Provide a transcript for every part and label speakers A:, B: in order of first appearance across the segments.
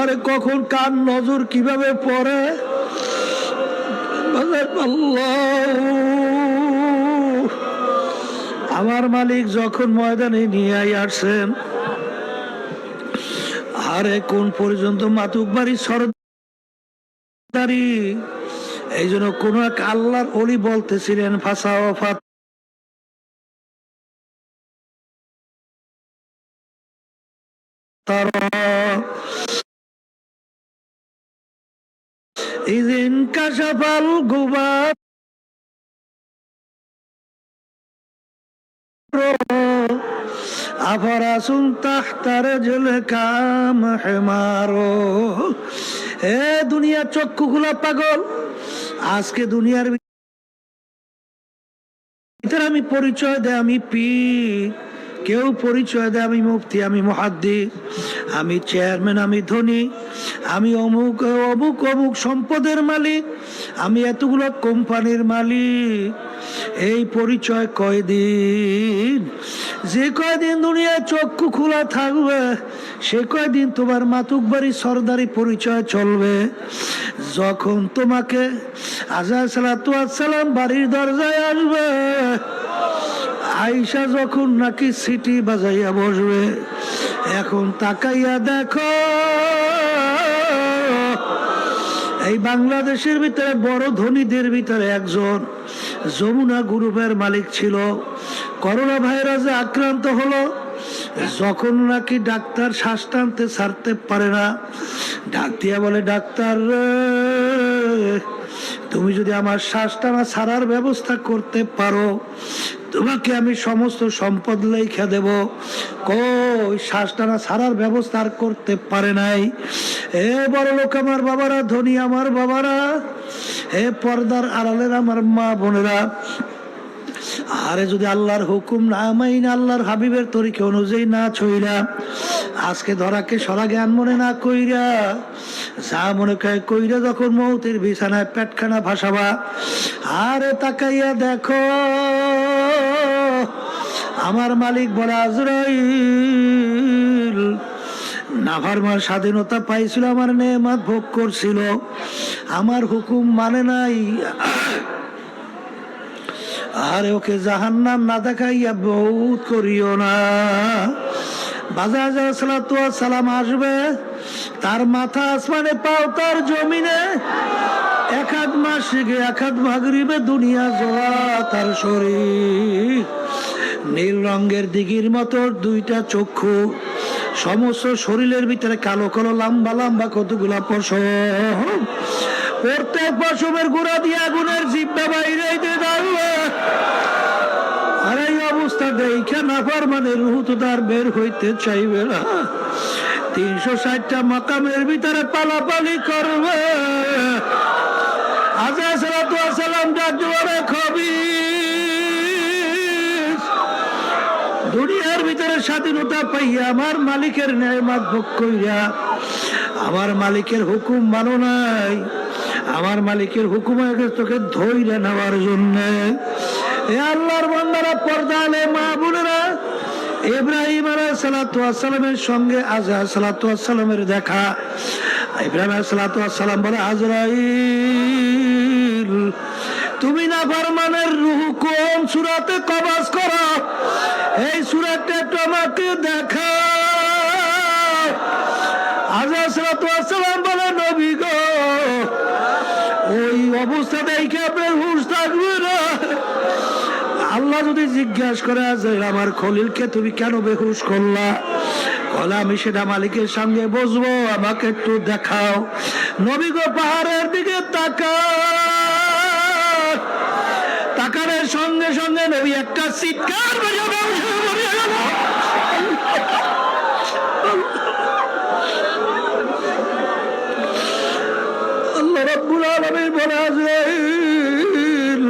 A: আরে কখন কার নজর কিভাবে পড়ে। আমার মালিক যখন ময়দানে নিয়ে আসছেন, আরে কোন পর্যন্ত মাতুকবাড়ি সরদারি, এই জন্য কোন এক আল্লাহর ওলি বলতেছিলেন ফাসা ওফাত ইদিন কাশাফাল গুবার আফারাসুন তাহতার জেলে কাম হেমারো। এ দুনিয়ার চক্ষু খোলা পাগল, আজকে দুনিয়ার ভিতরে আমি পরিচয় দেয় আমি পীর, কেউ পরিচয় দেয় আমি মুফতি, আমি মুহাদ্দিস, আমি চেয়ারম্যান, আমি ধনী, আমি অমুক অমুক অমুক সম্পদের মালিক, আমি এতগুলো কোম্পানির মালিক। এই পরিচয় কয়দিন? যে কয়দিন দুনিয়ায় চক্ষু খোলা থাকবে সে কয়দিন তোমার মাতুকবাড়ি সরদারি পরিচয় চলবে। যখন তোমাকে আযরাইল সালাতু ওয়াস সালাম বাড়ির দরজায় আসবে, আয়েশা যখন নাকি সিটি বাজাইয়া বসবে, এখন তাকাইয়া দেখো এই বাংলাদেশের ভিতরে বড় ধনীদের ভিতরে একজন যমুনা গ্রুপের মালিক ছিল। করোনা ভাইরাসে আক্রান্ত হলো, যখন নাকি ডাক্তার শ্বাস টানতে ছাড়তে পারে না, ডাক দিয়া বলে, ডাক্তার তুমি যদি আমার শ্বাস টানা ছাড়ার ব্যবস্থা করতে পারো, তোমাকে আমি সমস্ত সম্পদ লেখা দেব। কই শ্বাস টানা ছাড়ার ব্যবস্থা আর করতে পারে নাই। এ বড় লোক আমার বাবারা, ধনী আমার বাবারা, হে পর্দার আড়ালের আমার মা বোনেরা, আরে যদি আল্লাহর হুকুম না মাইনা, আল্লাহর হাবিবের তরিকা অনুযায়ী না চইরা, আজকে ধরাকে সরা জ্ঞান মনে না কইরা, যা মনে কইরা যখন মৌতের বিছানায় পেটখানা ভাসাবা, আরে তাকাইয়া দেখো আমার মালিক বলে, আজরাইল নাফরমান স্বাধীনতা পাইছিল, আমার নেয়ামত ভোগ করছিল, আমার হুকুম মানে নাই, আরে ওকে জাহান্নাম না দেখাইয়া বহুত করিও না। বাজার সালাতু ওয়াস সালাম আসবে, তার মাথা আসমানে, পাও তার জমিনে, এক হাত মাসিকে এক হাত মাগরিবে, দুনিয়া জোড়া তার শরীর। নীল রঙের দিঘির মতো দুইটা চক্ষু, সমস্ত শরীরের ভিতরে কালো কালো লম্বা লম্বা কতগুলা পশম, প্রত্যেক পশমের গোড়া দিয়ে আগুনের জিব্বা বাইরে দাঁড়াবে। আর এই অবস্থা দেখে নাফরমানের রূহ তো তার বের হইতে চাইবে না, 360টা মাকামের ভিতরে পালাপালি করবে। আযরাইল সালাতু ওয়াস সালাম ডাক দেওয়ারে, খবীস দুনিয়ার ভিতরে স্বাধীনতা পাইয়া আমার মালিকের নেয়ামত ভোগ কইরা আমার মালিকের হুকুম মানো নাই, আমার মালিকের হুকুম তোকে ধইরে নেওয়ার জন্য। এ আল্লাহর বান্দারা, পর্দা আলে মা বোনেরা, ইব্রাহিম আলাইহিস সালাতু ওয়াস সালামের সঙ্গে আযরাইল সালাতু ওয়াস সালামের দেখা। ইব্রাহিম আলাইহিস সালাতু ওয়াস সালাম বলে, আজরাইল তুমি নাফরমানের রূহ কোন সূরাতে কবজ করো, এই সূরাটা একটু আমাকে দেখাও। আযরাইল সালাতু ওয়াস সালাম বলে, নবী গো, ওই অবস্থা দেখে আপনার হুঁশ থাকবে না। আল্লাহ যদি জিজ্ঞাসা করে, আজরাইল আমার খলিলকে তুমি কেন বেহুশ করলা, বলে আমি সেটা মালিকের সঙ্গে বসবো, আমাকে একটু দেখাও। নবী গো পাহাড়ের দিকে তাকানোর সঙ্গে সঙ্গে নবী একটা চিৎকার বাজাবে, আল্লাহ রাব্বুল আলামিন বলে, আজরাইল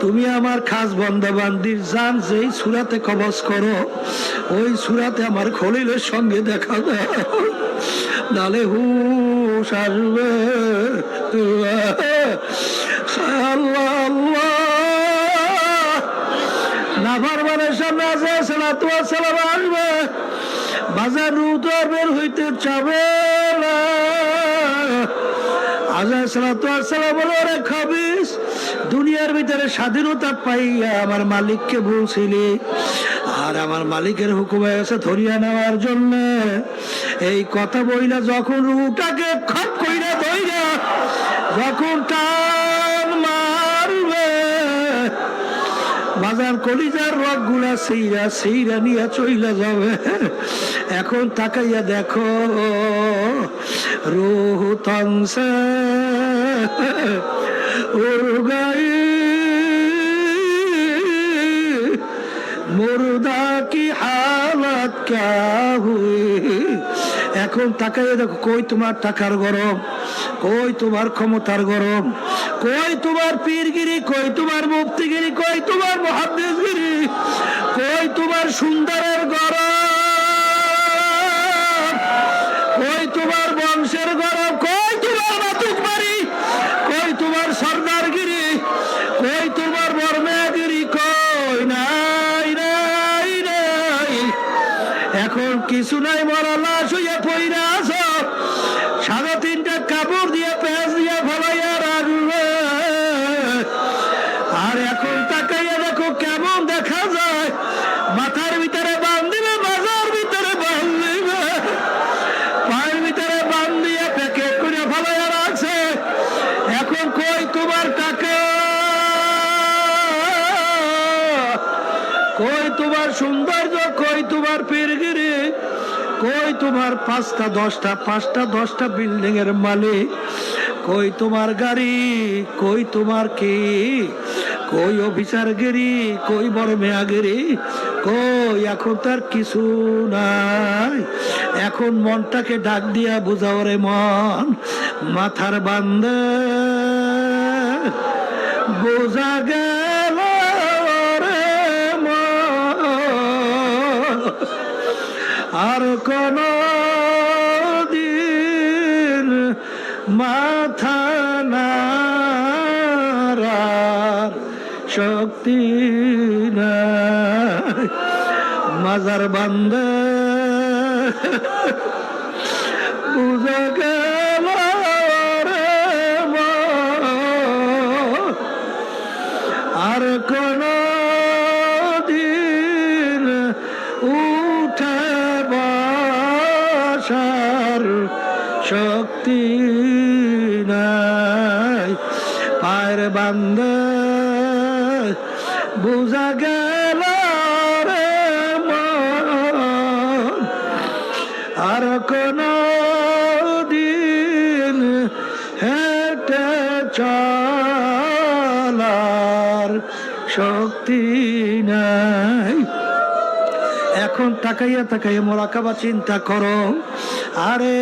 A: তুমি আমার খাস বান্দাবান্দির জান যেই সূরাতে কবজ করো, ওই সূরাতে আমার খলিলের সঙ্গে দেখা দাও, নালে হুশ আসবে। আল্লাহ আল্লাহ, নাফরমানের সামনে আযরাইল সালাতু ওয়াস সালাম আসবে, বাজার রুদ বের হইতে চাবে না। আল্লাহ সাল্লাল্লাহু আলাইহি ওয়াসাল্লাম বলে, ওরে খাবিস, দুনিয়ার ভিতরে স্বাধীনতা পাইয়া আমার মালিককে ভুলছিলি, আর আমার মালিকের হুকুম হয়ে গেছে ধরিয়া নেওয়ার জন্য। এই কথা বইলা যখন রুটাকে খপ কইরা ধইরা যখন টান মারবে, বাজার কলিজার রগ গুলা সেইরা সেইরা নিয়ে চইলা যাবে। এখন তাকাইয়া দেখো রুহ তনসে উড়গাই মুর্দা কি হালত ক্যা হুই। এখন তাকাইয়া দেখো, কই তোমার টাকার গরম, কই তোমার ক্ষমতার গরম, কই তোমার পীরগিরি, কই তোমার মুফতিগিরি, কই তোমার মুহাদ্দিসগিরি, কই তোমার সুন্দরের গরম, কই তোমার বংশের গরম, কই তোমার মাতুকবাড়ি, কই তোমার সর্দারগিরি, কই তোমার বর্মাগিরি, কই নাই নাই নাই। এখন কিছু নাই, মরা লাশ হইয়া পইরা আছো, সাদা তিনটা কাপড় দিয়ে পেঁচ দিয়ে ফলাইয়া রাখবে। আর এখন তাকাইয়া দেখো কেমন দেখা যায়, মাথার ভিতরে বান্ধিবে, মাজার ভিতরে বান্ধিবে, পায়ের ভিতরে বান্ধিয়ে প্যাকেট করে ফলাইয়া রাখছে। এখন কই তোমার টাকা, কই তোমার সৌন্দর্য, কই তোমার পীরগিরি, কই তোমার 5টা 10টা বিল্ডিং এর মালিক, কই তোমার গাড়ি, কই তোমার কি, কই অফিসারগিরি, কই বড় মেয়াগিরি, কই? এখন তার কিছু নাই। এখন মনটাকে ডাক দিয়া বুঝাও রে মন, মাথার বান্দে বোঝা গেল রে মন, আর কোন দিন মাথা নাড়ার শক্তি নাই। মাজার বান্দে বুঝা গেল রে মন, আর কোন দিন উঠে বসার শক্তি নাই। পায়ের বান্দে বুঝা গেল রে মন, আর কোন দিন হেঁটে চলার শক্তি নাই। এখন তাকাইয়া তাকাইয়া মোরাকাবা চিন্তা করো, আরে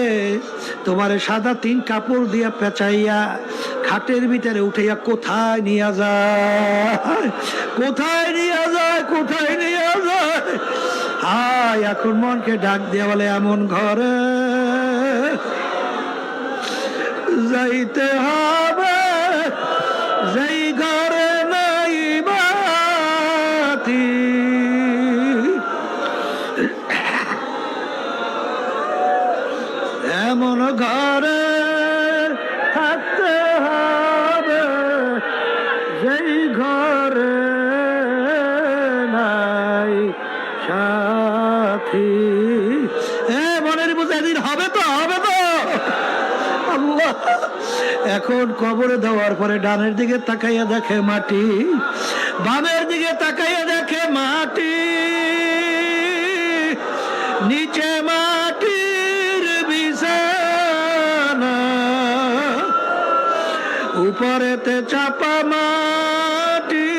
A: তোমার সাদা 3 কাপড় দিয়া পেঁচাইয়া খাটের ভিতরে উঠাইয়া কোথায় নিয়ে যায়, কোথায় নিয়ে যায়, কোথায় নিয়ে যায়। হায়, এখন মনকে ডাক দিয়া বলে, এমন ঘরে যাইতে হবে যেই ঘরে নাই বাতি, এমন ঘরে থাকতে হবে যেই ঘরে নাই সাথী। মনের বুঝে দিন হবে তো, হবে তো আল্লাহ। এখন কবরে দেওয়ার পরে ডানের দিকে তাকাইয়া দেখে মাটি, বামের দিকে তাকাইয়া দেখে মাটি, নিচে মাটির বিছানা, উপরেতে চাপা মাটি,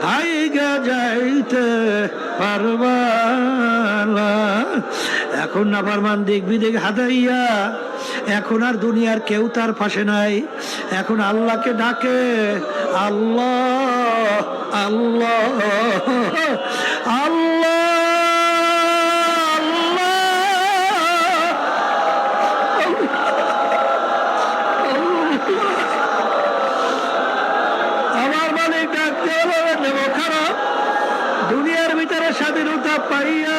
A: ভাইগা যাইতে পারবা না। এখন নাফরমান দিক বিদিক হাতাইয়া, এখন আর দুনিয়ার কেউ তার পাশে নাই। এখন আল্লাহকে ডাকে, আল্লাহ আল্লাহ আল্লাহ আমার মালিক ডাকতে নেব খারাপ। দুনিয়ার ভিতরে স্বাধীনতা পাইয়া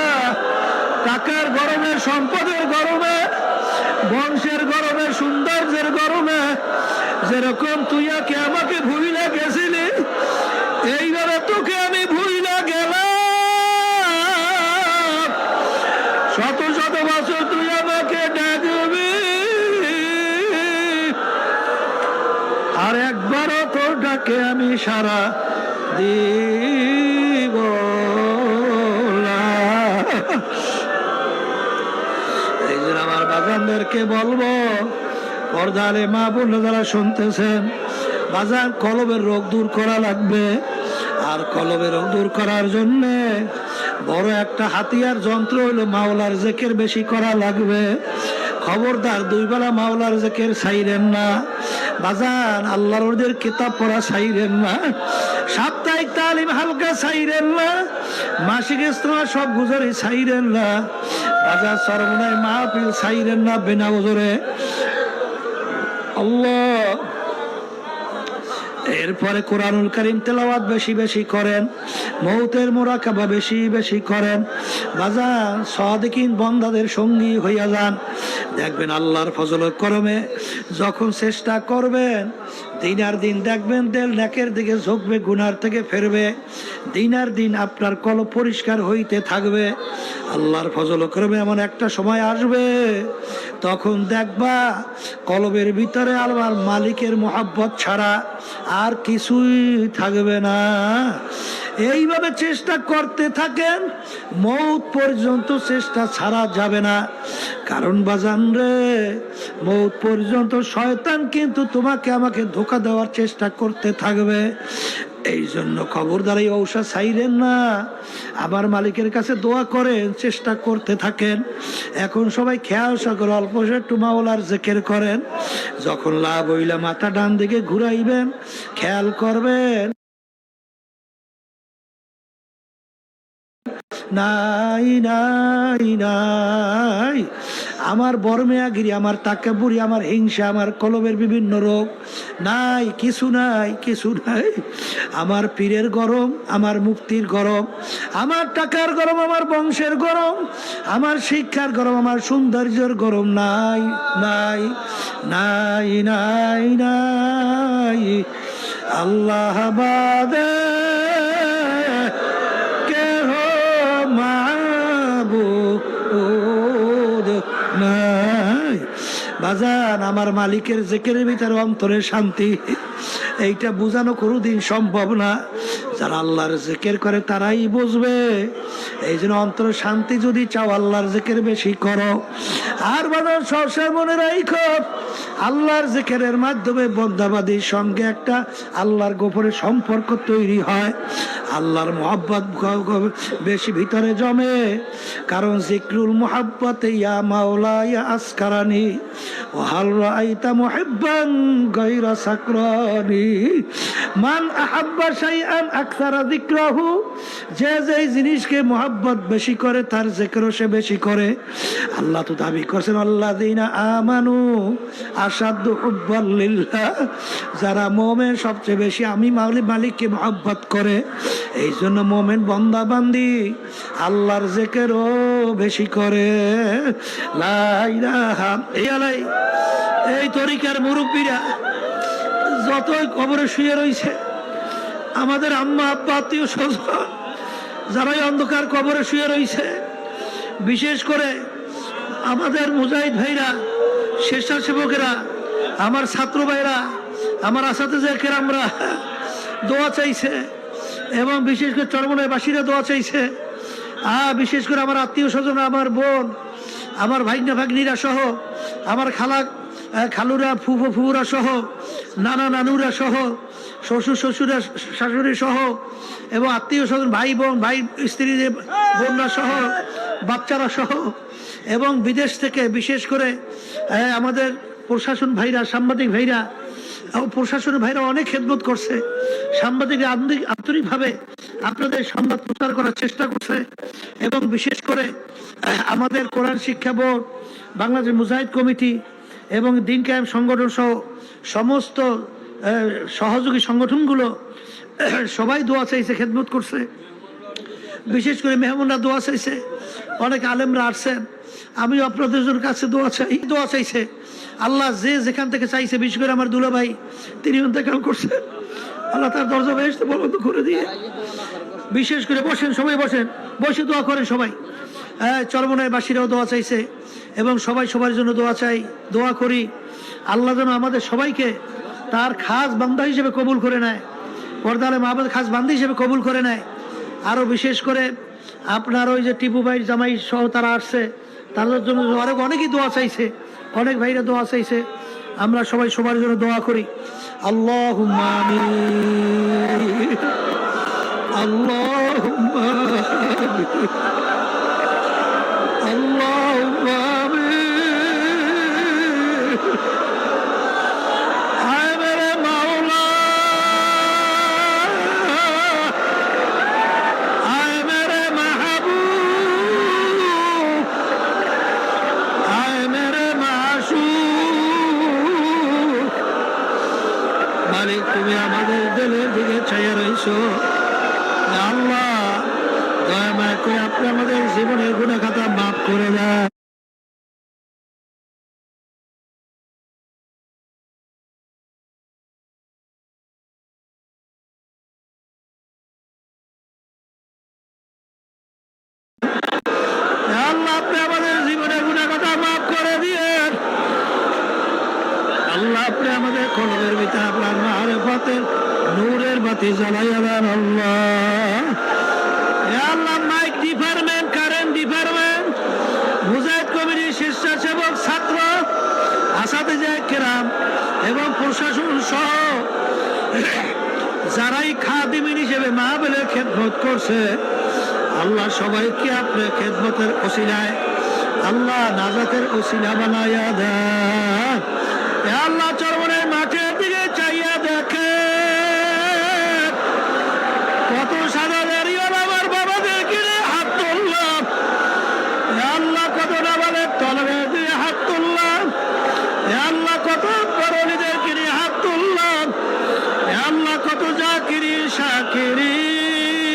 A: টাকার গরমে, সম্পদের গরমে, বংশের গরমে, সৌন্দর্যের গরমে যেরকম তুই আমাকে ভুইলা গেছিলি, এইভাবে তোকে আমি ভুইলা গেলাম। শত শত বছর তুই আমাকে ডাকবি, আর একবারও তোর ডাকে আমি সারা দিব না। এই জন্য আমার বাগানদেরকে বলবো, পর্দারে মা বোন যারা শুনতেছেন, বাজার কলবের রোগ দূর করা লাগবে। আর কলবের রোগ দূর করার জন্য বড় একটা হাতিয়ার যন্ত্র হলো মাওলার জিকির বেশি করা লাগবে। খবরদার দুই বেলা মাওলার জিকির ছাইরেন না বাজান, আল্লাহর ওদের কিতাব পড়া ছাইরেন না, সাপ্তাহিক তালিম হালকা ছাইরেন না, মাসিক ইজতেমা সব গুজরে ছাইরেন না বাজার, সরমনায় মাহফিল ছাইরেন না বিনা ওজরে। আল্লাহ, এরপরে কোরআনুল কারীম তেলাওয়াত বেশি বেশি করেন, মৌতের মুরাকাবা বেশি বেশি করেন বাজান, সাদিকিন বান্দাদের সঙ্গী হইয়া যান। দেখবেন আল্লাহর ফজল করমে যখন চেষ্টা করবেন, দিন আর দিন দেখবেন দিল নেকের দিকে ঝুঁকবে, গুনার থেকে ফেরবে, দিন আর দিন আপনার কলব পরিষ্কার হইতে থাকবে। আল্লাহর ফজল করমে এমন একটা সময় আসবে, তখন দেখবা কলবের ভিতরে আল্লাহর মালিকের মোহাব্বত ছাড়া আর কিছুই থাকবে না। এইভাবে চেষ্টা করতে থাকেন, মৌত পর্যন্ত চেষ্টা ছাড়া যাবে না। কারণ বাজান রে, মৌত পর্যন্ত শয়তান কিন্তু তোমাকে আমাকে ধোঁকা দেওয়ার চেষ্টা করতে থাকবে। এই জন্য খবরদার এই ঔষধ ছাইরেন না, আমার মালিকের কাছে দোয়া করেন, চেষ্টা করতে থাকেন। এখন সবাই খেয়াল করে অল্প একটু মাওলার জিকির করেন, যখন লাভ হইলে মাথা ডান দিকে ঘুরাইবেন, খেয়াল করবেন নাই নাই নাই আমার বর্মেয়াগিরি, আমার তাকাবুরি, আমার হিংসা, আমার কলবের বিভিন্ন রোগ নাই, কিছু নাই, কিছু নাই। আমার পীরের গরম, আমার মুক্তির গরম, আমার টাকার গরম, আমার বংশের গরম, আমার শিক্ষার গরম, আমার সৌন্দর্যের গরম নাই নাই নাই নাই নাই। আল্লাহ বাদে বাজান, আমার মালিকের জিকিরের ভিতরে অন্তরের শান্তি, এইটা বোঝানো কোনোদিন সম্ভব না। যারা আল্লাহর জিকির করে তারাই বুঝবে। এই জন্য অন্তরের শান্তি যদি চাও, আল্লাহর জিকির বেশি করো। আর বাজান সবসময় মনে রাখো, আল্লাহর জিকিরের মাধ্যমে বন্দাবাদীর সঙ্গে একটা আল্লাহর গোপনে সম্পর্ক তৈরি হয়, আল্লাহর মোহাব্বত বেশি ভিতরে জমে। কারণ জিক্রুল মুহাব্বতে ইয়া মাওলা ইয়া আসকারানি ওয়া হাল রাআইতা মুহিব্বান গায়রা সাকরানি। মান আহাব্বা শাইআন আকসারা যিকরাহু, যে যেই জিনিসকে মুহাব্বত বেশি করে তার জিকিরও সে বেশি করে। আল্লাহ তো দাবি করেছেন আল্লাযীনা আমানু আশাদ্দু হুব্বান লিল্লাহ, যারা মুমিন সবচেয়ে বেশি আমি মালিককে মুহাব্বত করে। এই জন্য মুমিন বান্দা বান্দি আল্লাহর জিকিরও বেশি করে। লা ইলাহা ইল্লাল্লাহ। এই তরিকার মুরব্বীরা যতই কবরে শুয়ে রয়েছে, আমাদের আম্মা আব্বা আত্মীয় স্বজন যারাই অন্ধকার কবরে শুয়ে রয়েছে, বিশেষ করে আমাদের মুজাহিদ ভাইরা, স্বেচ্ছাসেবকেরা, আমার ছাত্র ভাইরা, আমার আসাতেজা কেরামরা দোয়া চাইছে, এবং বিশেষ করে চরমনায় বাসীরা দোয়া চাইছে। বিশেষ করে আমার আত্মীয় স্বজন, আমার বোন, আমার ভাগ্না ভাগ্নিরা সহ, আমার খালুরা, ফুফু ফুফুরা সহ, নানা নানুরা সহ, শ্বশুর শ্বশুরা শাশুড়ি সহ, এবং আত্মীয় স্বজন, ভাই বোন, ভাই স্ত্রী বোনরা সহ, বাচ্চারা সহ, এবং বিদেশ থেকে বিশেষ করে আমাদের প্রশাসন ভাইরা, সাংবাদিক ভাইরা, প্রশাসনের ভাইরা অনেক খেদমত করছে। সাংবাদিকরা আন্তরিকভাবে আপনাদের সংবাদ প্রচার করার চেষ্টা করছে, এবং বিশেষ করে আমাদের কোরআন শিক্ষা বোর্ড, বাংলাদেশ মুজাহিদ কমিটি এবং দিন কায়েম সংগঠন সহ সমস্ত সহযোগী সংগঠনগুলো সবাই দোয়া চাইছে, খেদমত করছে। বিশেষ করে মেহমানরা দোয়া চাইছে, অনেক আলেমরা আসছেন, আমি আপনাদের কাছে দোয়া চাইছে। আল্লাহ যে যেখান থেকে চাইছে, বিশেষ করে আমার দুলা ভাই, তিনি ইন্তেকাল করছেন, আল্লাহ তার দরজা বেহেশত বন্ধ করে দিয়ে, বিশেষ করে বসেন, সবাই বসেন, বসে দোয়া করেন সবাই। চরমনায় বাসীরাও দোয়া চাইছে এবং সবাই সবার জন্য দোয়া চাই, দোয়া করি আল্লাহ যেন আমাদের সবাইকে তার খাস বান্দা হিসেবে কবুল করে নেয়, পর্দা আলে মাহবুব খাস বান্দা হিসেবে কবুল করে নেয়। আরও বিশেষ করে আপনার ওই যে টিপু ভাই জামাই সহ তারা আসছে, তাদের জন্য অনেকেই দোয়া চাইছে, অনেক ভাইরা দোয়া চাইছে। আমরা সবাই সবার জন্য দোয়া করি। আল্লাহুম্মা আমিন, আল্লাহুম্মা আমিন, আল্লাহুম্মা আমিন। আয় মেরে মাওলা, আয় মেরে মাহবুব, আয় মেরে মাশূক। মালিক, তুমি আমাদের দিলের দিকে চাইয়া রইছো। আল্লাহ দয়া মায়া করে আপনি আমাদের জীবনের গুনাহ খাতা মাফ করে দেন। আল্লাহ আপনি আমাদের জীবনের গুনাহ খাতা মাফ করে দিয়েন। আল্লাহ আপনি আমাদের কলবের ভিতরে আপনার মারিফতের নূরের বাতি জ্বালাইয়া দেন। আল্লাহ মাইক ডিপার্টমেন্ট, কারেন্ট ডিপার্টমেন্ট, মুজাহিদ কমিটির স্বেচ্ছাসেবক, ছাত্র, আসাতিজা কেরাম এবং প্রশাসন সহ যারাই খাদিমিন হিসেবে মাহফিলের খেদমত করছে, আল্লাহ সবাইকে আপনার খেদমতের ওসিলায় আল্লাহ নাজাতের ওসিলা বানাইয়া দেন। আল্লাহ চরমনের মাঠের দিকে চাইয়া দেখে কত সাদা দাঁড়িয়ে আমার বাবাদের কিনে হাত তুললাম। আল্লাহ কত নাবালের তলবের দিয়ে হাত তুললাম। আল্লাহ কত বড়লিদের কিনে হাত তুললাম। আল্লাহ কত জাকিরিন শাকিরিন,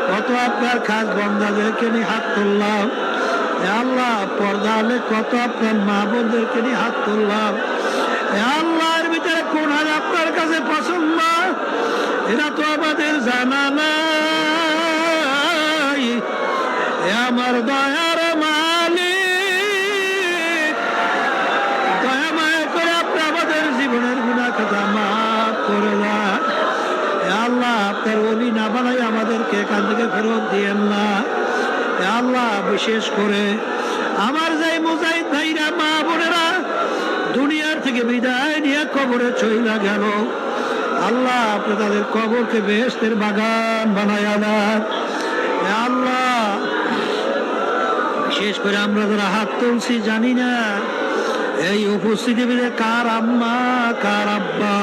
A: কত আপনার খাস বন্দাদেরকে নিয়ে হাত তুললাম। আল্লাহ পর্দা আলে কত আপনার মা বোনদেরকে নিয়ে হাত তুললাম। আল্লাহর ভিতরে কোন হাল আপনার কাছে পছন্দ, এটা তো আমাদের জানা নাই। আমার দয়ার মালিক, দয়া মায়া করে আপনি আমাদের জীবনের গুনাহ খাতা মাফ করে দেন। আল্লাহ আপনার ওলি না বানাই আমাদেরকে এখান থেকে ফেরত দিয়েন না। আল্লাহ বিশেষ করে আমার যে মুজাহিদ ভাইরা, মা বোনেরা দুনিয়ার থেকে বিদায় নিয়ে কবরে চইলা গেল, আল্লাহ আপনি তাদের কবরকে বেহেশতের বাগান বানায়া দেন। আল্লাহ বিশেষ করে আমরা যারা হাত তুলছি জানি না এই উপস্থিতি কার আম্মা, কার আব্বা,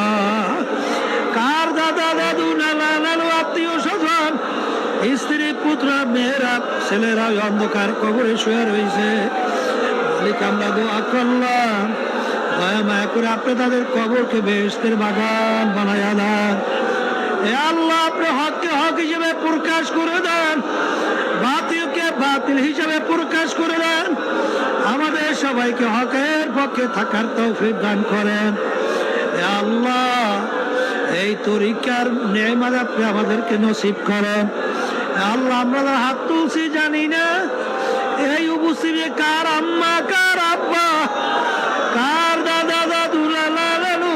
A: কার দাদা দাদু, নানা নানু, আত্মীয় স্বজন, স্ত্রী, পুত্র, মেয়েরা, ছেলেরা অন্ধকার কবরে শুয়ে রয়েছে। মালিক আমরা দোয়া করলাম, দয়া মায়া করে আপনি তাদের কবরকে বেহেশতের বাগান বানায়া দেন। আল্লাহ আপনি হককে হক হিসেবে প্রকাশ করে দেন, বাতিলকে বাতিল হিসেবে প্রকাশ করে দেন। আমাদের সবাইকে হকের পক্ষে থাকার তৌফিক দান করেন। আল্লাহ এই তরিকার নেয়ামত আপনি আমাদেরকে নসিব করেন। আল্লাহ আমরা হাত তুলছি জানি না এই উপস্থিতি কার আম্মা, কার আব্বা, কার দাদা দাদু, নানা নানু,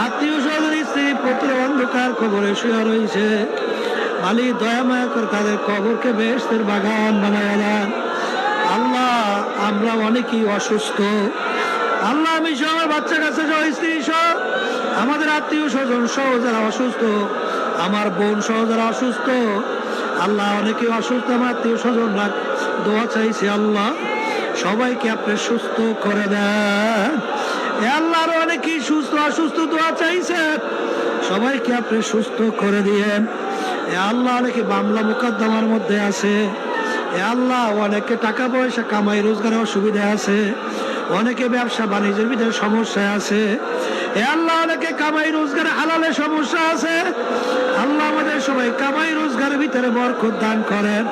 A: আত্মীয় স্বজন, স্ত্রী, পুত্র অন্ধকার কবরে শুয়ে রয়েছে। মালিক দয়া মায়া করে তাদের কবরকে বেহেশতের বাগান বানায়া দেন। আল্লাহ আমরা অনেকেই অসুস্থ, আল্লাহ আমি সহ আমার বাচ্চা কাছে সহ, স্ত্রী সহ, আমাদের আত্মীয় স্বজন সহ যারা অসুস্থ, আমার বোন সহ যারা অসুস্থ, আল্লাহ অনেকে অসুস্থ আমার আত্মীয় স্বজনরা দোয়া চাইছে। আল্লাহ সবাইকে আপনি সুস্থ করে দেন। আল্লাহ আরো অনেকেই সুস্থ অসুস্থ দোয়া চাইছে, সবাইকে আপনি সুস্থ করে দিয়েন। আল্লাহ অনেকে মামলা মোকদ্দমার মধ্যে আছে, আল্লাহ অনেকে টাকা পয়সা কামাই রোজগারের অসুবিধা আছে, অনেকে ব্যবসা বাণিজ্যের ভিতরে সমস্যায় আছে। আল্লাহ অনেকে কামাই রোজগারে হালালে সমস্যা আছে। আল্লাহ আমাদের সবাই কামাই রোজগারের ভিতরে বরকত দান করেন,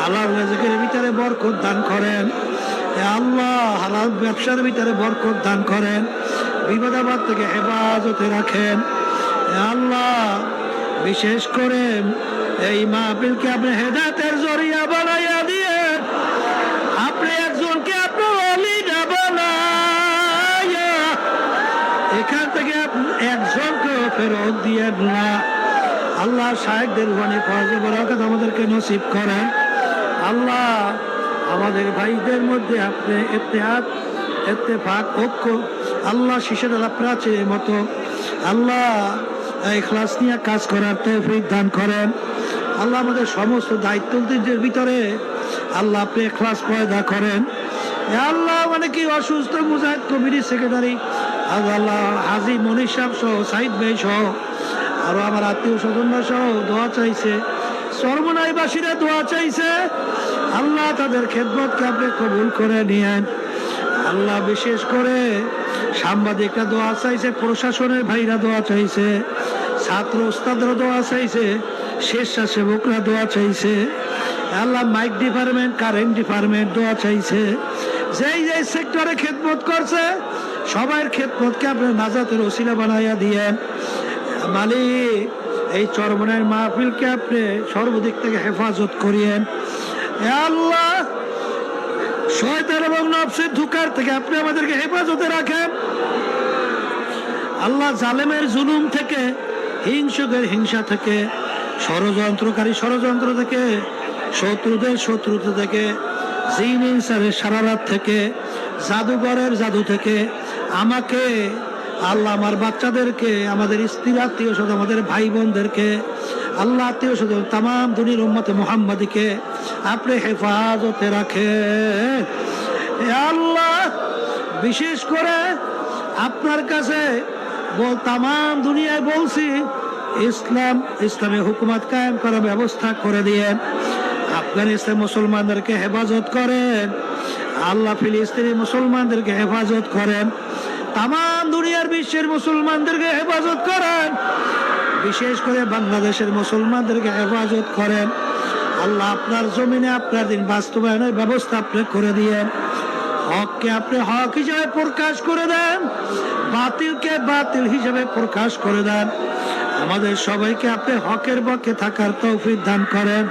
A: হালাল রিজিকের ভিতরে বরকত দান করেন। হে আল্লাহ, হালাল ব্যবসার ভিতরে বরকত দান করেন, বিপদাবাদ থেকে হেফাজতে রাখেন। হে আল্লাহ, বিশেষ করে এই মাহফিলকে আপনি হেদায়েতের জরিয়া বানাইয়া দিয়ে আপনি একজনকে আপনার ওলি না বানাইয়া এখান থেকে একজনকে ফেরত দিয়ে না। আল্লাহ শায়েখদের ওয়ানি ফয়জে বরকত আমাদেরকে নসিব করেন। আল্লাহ, আমাদের ভাইদের মধ্যে আপনি ইত্তেহাদ, ইত্তেফাক, ঐক্য আল্লাহ শিশের প্রাচীরের মতো আল্লাহ ইখলাস নিয়ে কাজ করার তৌফিক দান করেন। আল্লাহ, আমাদের সমস্ত দায়িত্বদের ভিতরে আল্লাহ আপনি ইখলাস পয়দা করেন। আল্লাহ, মানে কি অসুস্থ মুজাহিদ কমিটির সেক্রেটারি আল্লাহ হাজী মনির সাহেব সহ, সাইদ ভাই সহ, আরো আমার আত্মীয় স্বজনরা সহ দোয়া চাইছে, চরমনাইবাসীরা দোয়া চাইছে। আল্লাহ, তাদের খেদমতকে আপনি কবুল করে নিয়েন। আল্লাহ, বিশেষ করে সাংবাদিকরা দোয়া চাইছে, প্রশাসনের ভাইরা দোয়া চাইছে, ছাত্র ওস্তাদরা দোয়া চাইছে, স্বেচ্ছাসেবকরা দোয়া চাইছে। আল্লাহ, মাইক ডিপার্টমেন্ট, কারেন্ট ডিপার্টমেন্ট দোয়া চাইছে। যেই যেই সেক্টরে খেদমত করছে সবার খেদমতকে আপনি নাজাতের ওসিলা বানাইয়া দিয়েন। মালিক, এই চরমনের মাহফিলকে আপনি সর্বদিক থেকে হেফাজত করিয়েন। আল্লাহ, শয়তান এবং নফসের ধোঁকার থেকে আপনি আমাদেরকে হেফাজতে রাখেন। আল্লাহ, জালেমের জুলুম থেকে, হিংসুকের হিংসা থেকে, ষড়যন্ত্রকারী ষড়যন্ত্র থেকে, শত্রুদের শত্রুতা থেকে, জিন ইনসারের সারারাত থেকে, জাদুঘরের জাদু থেকে আমাকে, আল্লাহ, আমার বাচ্চাদেরকে, আমাদের স্ত্রী আত্মীয় স্বজন, আমাদের ভাই বোনদেরকে, আল্লাহ আত্মীয় স্বজন তাম দুনিয়ার উম্মতে মুহাম্মাদিকে আপনি হেফাজতে রাখেন। আল্লাহ, বিশেষ করে আপনার কাছে তাম দুনিয়ায় বলছি, ইসলামী হুকুমত কায়েম করার ব্যবস্থা করে দিয়েন। আফগানিস্তান মুসলমানদেরকে হেফাজত করেন। আল্লাহ, ফিলিস্তিনি মুসলমানদেরকে হেফাজত করেন। তাম দুনিয়ার বিশ্বের মুসলমানদেরকে হেফাজত করেন। বিশেষ করে বাংলাদেশের মুসলমানদেরকে হেফাজত করেন। আল্লাহ, আপনার জমিনে আপনার দিন বাস্তবায়নের ব্যবস্থা আপনি করে দিয়েন। হককে আপনি হক হিসেবে প্রকাশ করে দেন, বাতিলকে বাতিল হিসেবে প্রকাশ করে দেন। আমাদের সবাইকে আপনি হকের পক্ষে থাকার তৌফিক দান করেন।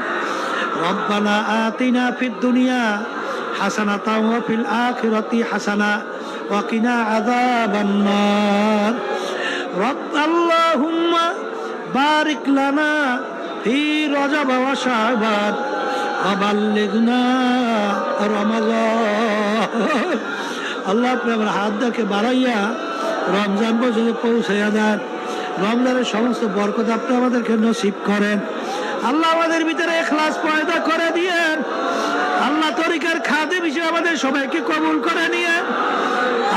A: রব্বানা আতিনা ফিদ দুনিয়া হাসানাতাও ওয়া ফিল আখিরাতি হাসানা ওয়া কিনা আযাবান নার। আল্লাহুম্মা বারিক লানা ফি রজব ওয়া শাবান ওয়া বাল্লিগনা রমাদান। আল্লাহ, আপনি আমার হাত দেখে বাড়াইয়া রমজান পর্যন্ত পৌঁছাইয়া দেন। রমজানের সমস্ত বরকত আপনি আমাদেরকে নসিব করেন। আল্লাহ, আমাদের ভিতরে ইখলাস পয়দা করে দিয়েন। আল্লাহ, তরিকার খাদেম হিসেবে আমাদের সবাইকে কবুল করে নিয়েন।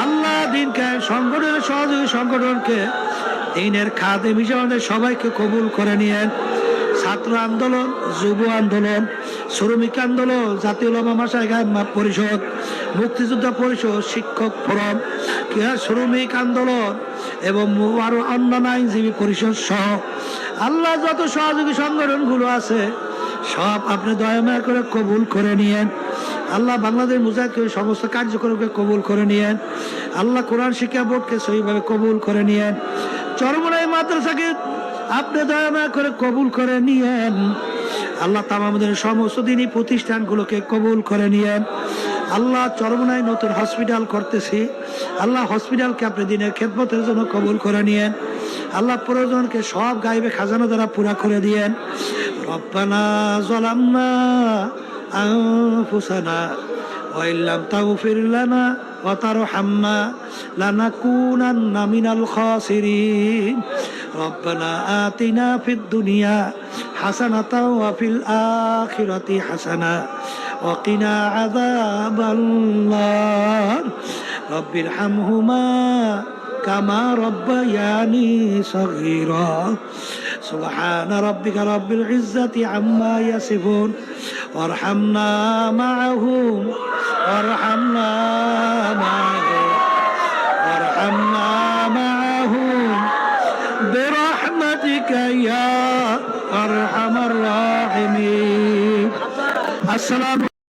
A: আল্লাহ, দিনকে সংগঠনের সহযোগী সংগঠনকে দিনের খাদেম হিসেবে আমাদের সবাইকে কবুল করে নিয়েন। ছাত্র আন্দোলন, যুব আন্দোলন, শ্রমিক আন্দোলন, জাতীয় উলামা মাশায়েখ পরিষদ, মুক্তিযোদ্ধা পরিষদ, শিক্ষক ফোরাম, শ্রমিক আন্দোলন এবং আরো অন্যান্য আইনজীবী পরিষদ সহ আল্লাহ, যত সহযোগী সংগঠনগুলো আছে সব আপনি দয়া করে কবুল করে নিয়েন। আল্লাহ, বাংলাদেশ মুজাহিদ সমস্ত কার্যক্রমকে কবুল করে নিয়েন। আল্লাহ, কোরআন শিক্ষা বোর্ডকে সহিভাবে কবুল করে নিয়েন। চরমনাই মাদ্রাসাকে আপনি দয়া করে কবুল করে নিয়েন। আল্লাহ, আমাদের সমস্ত দিনই প্রতিষ্ঠানগুলোকে কবুল করে নিয়েন। আল্লাহ, চরমনায় নতুন হসপিটাল করতেছি। আল্লাহ, হসপিটালকে আপনি দিনের খেদমতের জন্য কবুল করে নিয়েন। আল্লাহ, প্রয়োজনকে সব গাইবে খাজানা দ্বারা পুরা করে দিয়েন। রব্বানা যালামনা আনফুসানা ওয়া ইল্লাম তাগফির লানা ওয়া তারহামনা লানাকুনান্না মিনাল খাসিরিন। রব্বানা আতিনা ফিদ দুনিয়া হাসানাতাও ওয়া ফিল আখিরাতি হাসানা ওয়া কিনা আযাবান নার। রব্বিরহামহুমা কামা রব্বায়ানি সগীরা। সুবহানা রাব্বিকা রাব্বিল ইজ্জাতি আম্মা ইয়াসিফুন ওয়ারহামনা মাআহুম ওয়ারহামনা মাআহুম ওয়ারহামনা মাআহুম বিরহমাতিকা ইয়া আরহামার রাহিমিন। আসসালাম।